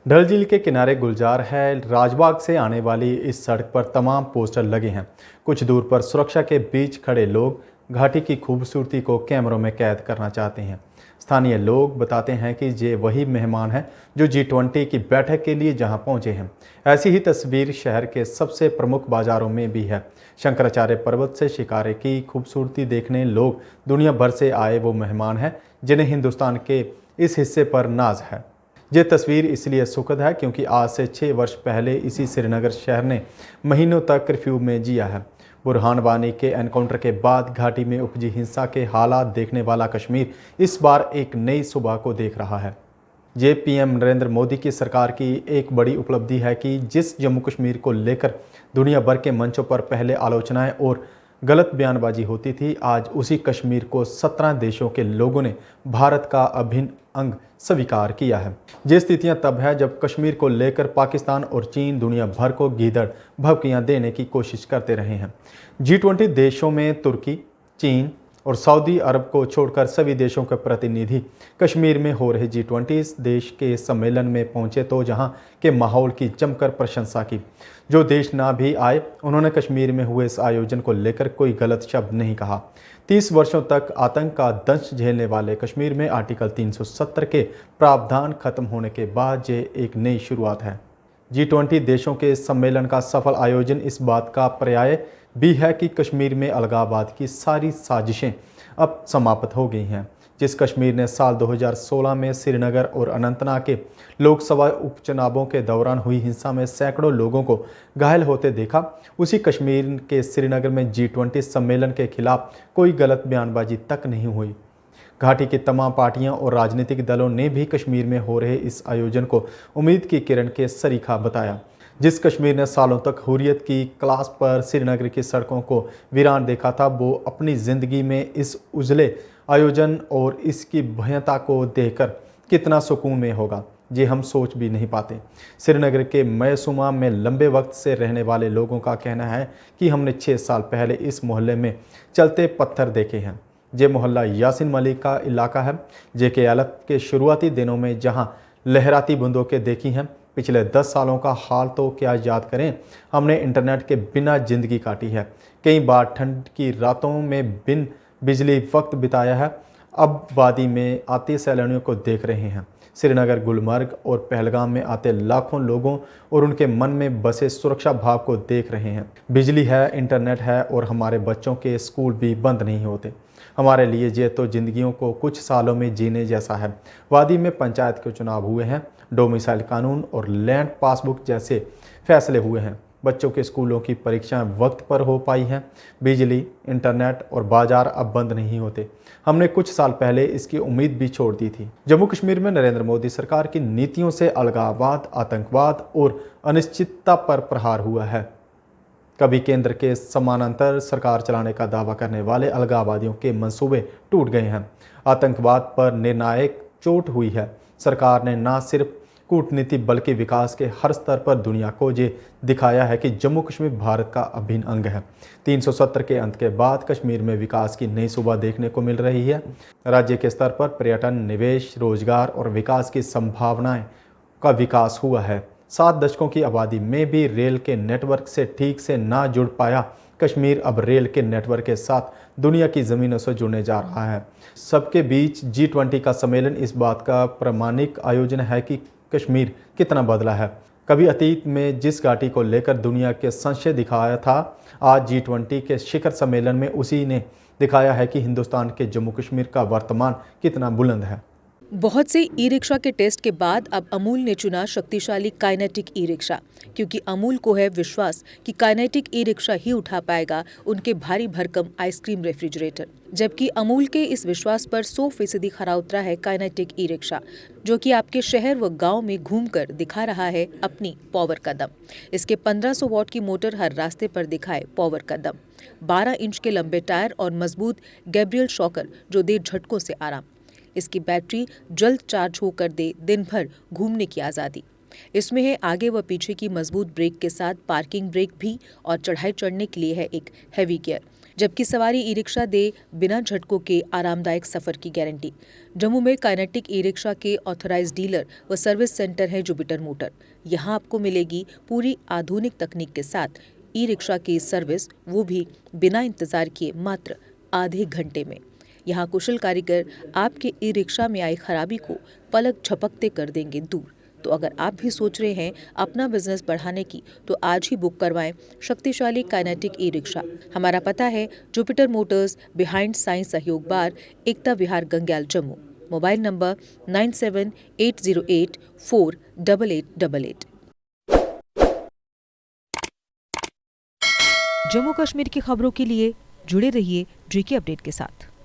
डल झील के किनारे गुलजार है। राजबाग से आने वाली इस सड़क पर तमाम पोस्टर लगे हैं। कुछ दूर पर सुरक्षा के बीच खड़े लोग घाटी की खूबसूरती को कैमरों में कैद करना चाहते हैं। स्थानीय लोग बताते हैं कि ये वही मेहमान हैं जो G20 की बैठक के लिए जहां पहुंचे हैं। ऐसी ही तस्वीर शहर के सबसे प्रमुख बाजारों में भी है। शंकराचार्य पर्वत से शिकारे की खूबसूरती देखने लोग दुनिया भर से आए वो मेहमान हैं जिन्हें हिंदुस्तान के इस हिस्से पर नाज है। ये तस्वीर इसलिए सुखद है क्योंकि आज से 6 वर्ष पहले इसी श्रीनगर शहर ने महीनों तक कर्फ्यू में जिया है। बुरहान वानी के एनकाउंटर के बाद घाटी में उपजी हिंसा के हालात देखने वाला कश्मीर इस बार एक नई सुबह को देख रहा है। ये पीएम नरेंद्र मोदी की सरकार की एक बड़ी उपलब्धि है कि जिस जम्मू कश्मीर को लेकर दुनिया भर के मंचों पर पहले आलोचनाएं और गलत बयानबाजी होती थी, आज उसी कश्मीर को 17 देशों के लोगों ने भारत का अभिन्न अंग स्वीकार किया है। ये स्थितियां तब है जब कश्मीर को लेकर पाकिस्तान और चीन दुनिया भर को गीदड़ भभकियां देने की कोशिश करते रहे हैं। G20 देशों में तुर्की, चीन और सऊदी अरब को छोड़कर सभी देशों के प्रतिनिधि कश्मीर में हो रहे G20 देश के सम्मेलन में पहुंचे तो जहां के माहौल की जमकर प्रशंसा की। जो देश ना भी आए, उन्होंने कश्मीर में हुए इस आयोजन को लेकर कोई गलत शब्द नहीं कहा। 30 वर्षों तक आतंक का दंश झेलने वाले कश्मीर में आर्टिकल 370 के प्रावधान खत्म होने के बाद ये एक नई शुरुआत है। G20 देशों के सम्मेलन का सफल आयोजन इस बात का पर्याय भी है कि कश्मीर में अलगाववाद की सारी साजिशें अब समाप्त हो गई हैं। जिस कश्मीर ने साल 2016 में श्रीनगर और अनंतनाग के लोकसभा उपचुनावों के दौरान हुई हिंसा में सैकड़ों लोगों को घायल होते देखा, उसी कश्मीर के श्रीनगर में G20 सम्मेलन के खिलाफ कोई गलत बयानबाजी तक नहीं हुई। घाटी की तमाम पार्टियां और राजनीतिक दलों ने भी कश्मीर में हो रहे इस आयोजन को उम्मीद की किरण के सरीखा बताया। जिस कश्मीर ने सालों तक हुर्रियत की क्लास पर श्रीनगर की सड़कों को वीरान देखा था, वो अपनी ज़िंदगी में इस उजले आयोजन और इसकी भव्यता को देखकर कितना सुकून में होगा, ये हम सोच भी नहीं पाते। श्रीनगर के मैसूमा में लंबे वक्त से रहने वाले लोगों का कहना है कि हमने 6 साल पहले इस मोहल्ले में चलते पत्थर देखे हैं। ये मोहल्ला यासिन मलिक का इलाका है, JKLF के शुरुआती दिनों में जहाँ लहराती बंदूकें देखी हैं। पिछले 10 सालों का हाल तो क्या याद करें। हमने इंटरनेट के बिना ज़िंदगी काटी है, कई बार ठंड की रातों में बिन बिजली वक्त बिताया है। अब वादी में आते सैलानियों को देख रहे हैं। श्रीनगर, गुलमर्ग और पहलगाम में आते लाखों लोगों और उनके मन में बसे सुरक्षा भाव को देख रहे हैं। बिजली है, इंटरनेट है और हमारे बच्चों के स्कूल भी बंद नहीं होते। हमारे लिए ये तो जिंदगियों को कुछ सालों में जीने जैसा है। वादी में पंचायत के चुनाव हुए हैं, डोमिसाइल कानून और लैंड पासबुक जैसे फैसले हुए हैं। बच्चों के स्कूलों की परीक्षाएं वक्त पर हो पाई हैं। बिजली, इंटरनेट और बाजार अब बंद नहीं होते। हमने कुछ साल पहले इसकी उम्मीद भी छोड़ दी थी। जम्मू कश्मीर में नरेंद्र मोदी सरकार की नीतियों से अलगाववाद, आतंकवाद और अनिश्चितता पर प्रहार हुआ है। कभी केंद्र के समानांतर सरकार चलाने का दावा करने वाले अलगाववादियों के मंसूबे टूट गए हैं। आतंकवाद पर निर्णायक चोट हुई है। सरकार ने न सिर्फ कूटनीति बल्कि विकास के हर स्तर पर दुनिया को ये दिखाया है कि जम्मू कश्मीर भारत का अभिन्न अंग है। 370 के अंत के बाद कश्मीर में विकास की नई सुबह देखने को मिल रही है। राज्य के स्तर पर पर्यटन, निवेश, रोजगार और विकास की संभावनाएं का विकास हुआ है। 7 दशकों की आबादी में भी रेल के नेटवर्क से ठीक से ना जुड़ पाया कश्मीर अब रेल के नेटवर्क के साथ दुनिया की ज़मीनों से जुड़ने जा रहा है। सबके बीच G20 का सम्मेलन इस बात का प्रमाणिक आयोजन है कि कश्मीर कितना बदला है। कभी अतीत में जिस घाटी को लेकर दुनिया के संशय दिखाया था, आज G20 के शिखर सम्मेलन में उसी ने दिखाया है कि हिंदुस्तान के जम्मू कश्मीर का वर्तमान कितना बुलंद है। बहुत से ई रिक्शा के टेस्ट के बाद अब अमूल ने चुना शक्तिशाली काइनेटिक ई रिक्शा, क्योंकि अमूल को है विश्वास कि काइनेटिक ई रिक्शा ही उठा पाएगा उनके भारी भरकम आइसक्रीम रेफ्रिजरेटर। जबकि अमूल के इस विश्वास पर 100% खरा उतरा है काइनेटिक ई रिक्शा, जो कि आपके शहर व गांव में घूमकर दिखा रहा है अपनी पावर का दम। इसके 1500 वॉट की मोटर हर रास्ते पर दिखाए पावर का दम। 12 इंच के लंबे टायर और मजबूत गैब्रियल शॉकर जो दे झटकों से आराम। इसकी बैटरी जल्द चार्ज होकर दे दिन भर घूमने की आज़ादी। इसमें है आगे व पीछे की मजबूत ब्रेक के साथ पार्किंग ब्रेक भी, और चढ़ाई चढ़ने के लिए है एक हैवी गियर। जबकि सवारी ई रिक्शा दे बिना झटकों के आरामदायक सफर की गारंटी। जम्मू में काइनेटिक ई रिक्शा के ऑथराइज्ड डीलर व सर्विस सेंटर है जुपिटर मोटर। यहां आपको मिलेगी पूरी आधुनिक तकनीक के साथ ई रिक्शा की सर्विस, वो भी बिना इंतजार किए मात्र आधे घंटे में। यहाँ कुशल कारीगर आपके ई रिक्शा में आई खराबी को पलक झपकते कर देंगे दूर। तो अगर आप भी सोच रहे हैं अपना बिजनेस बढ़ाने की, तो आज ही बुक करवाएं शक्तिशाली काइनेटिक ई रिक्शा। हमारा पता है जुपिटर मोटर्स, बिहाइंड साइंस सहयोग बार, एकता विहार, गंग्याल, जम्मू। Mobile number 9780848888। जम्मू कश्मीर की खबरों के लिए जुड़े रहिए जीके अपडेट के साथ।